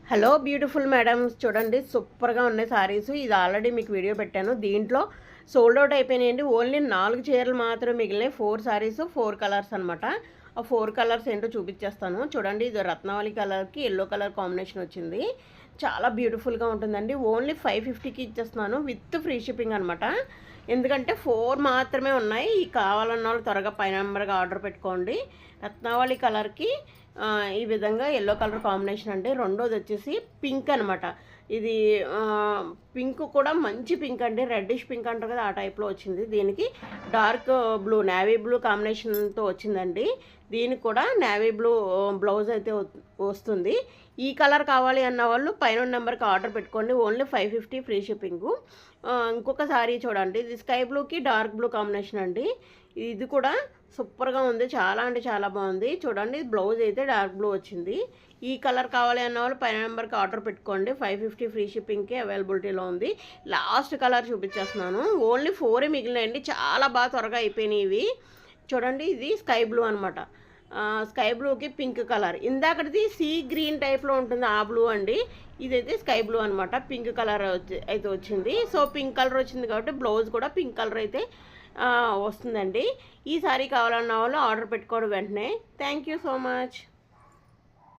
Hello beautiful madams, చూడండి సూపర్గా ఉన్నాయి సారీస్. ఇది ఆల్రెడీ మీకు వీడియో పెట్టాను. దీంట్లో సోల్డ్ అవుట్ అయిపోయినాయండి. ఓన్లీ 4 చీరలు మాత్రమే మిగిలినాయి. 4 సారీస్ 4 కలర్స్ అనమాట. ఆ 4 కలర్స్ ఏంటో చూపించేస్తాను. చూడండి, ఇది రత్నావళి కలర్కి ఎల్లో కలర్ కాంబినేషన్ వచ్చింది. చాలా బ్యూటిఫుల్గా ఉంటుందండి. ఓన్లీ 550కి ఇచ్చేస్తున్నాను విత్ ఫ్రీ షిప్పింగ్ అనమాట. ఎందుకంటే 4 మాత్రమే ఉన్నాయి. కావాలన్న వాళ్ళు త్వరగా పై నెంబర్గా ఆర్డర్ పెట్టుకోండి. రత్నావళి కలర్కి ఈ విధంగా ఎల్లో కలర్ కాంబినేషన్ అండి. రెండోది వచ్చేసి పింక్ అనమాట. ఇది పింక్ కూడా మంచి పింక్ అండి. రెడ్డిష్ పింక్ అంటారు కదా, ఆ టైప్లో వచ్చింది. దీనికి డార్క్ బ్లూ, నేవీ బ్లూ కాంబినేషన్తో వచ్చిందండి. దీనికి కూడా నేవీ బ్లూ బ్లౌజ్ అయితే వస్తుంది. ఈ కలర్ కావాలి అన్న వాళ్ళు పైన నెంబర్కి ఆర్డర్ పెట్టుకోండి. Only 550 free shipping. ఇంకొక సారీ చూడండి, ఇది స్కై బ్లూకి డార్క్ బ్లూ కాంబినేషన్ అండి. ఇది కూడా సూపర్గా ఉంది. చాలా అంటే చాలా బాగుంది. చూడండి, బ్లౌజ్ అయితే డార్క్ బ్లూ వచ్చింది. ఈ కలర్ కావాలి అన్న వాళ్ళు పైన నెంబర్కి ఆర్డర్ పెట్టుకోండి. 550 ఫ్రీ షిప్పింగ్కి అవైలబిలిటీలో ఉంది. లాస్ట్ కలర్ చూపించేస్తున్నాను. ఓన్లీ 4 మిగిలినాయండి. చాలా బాగా త్వరగా అయిపోయినాయి ఇవి. చూడండి, ఇది స్కై బ్లూ అనమాట. స్కై బ్లూకి పింక్ కలర్. ఇందాకటిది సీ గ్రీన్ టైప్లో ఉంటుంది, ఆ బ్లూ అండి. ఇదైతే స్కై బ్లూ అనమాట. పింక్ కలర్ అయితే వచ్చింది. సో పింక్ కలర్ వచ్చింది కాబట్టి బ్లౌజ్ కూడా పింక్ కలర్ అయితే వస్తుందండి. ఈ సారీ కావాలన్న వాళ్ళు ఆర్డర్ పెట్టుకోవడం వెంటనే. Thank you so much.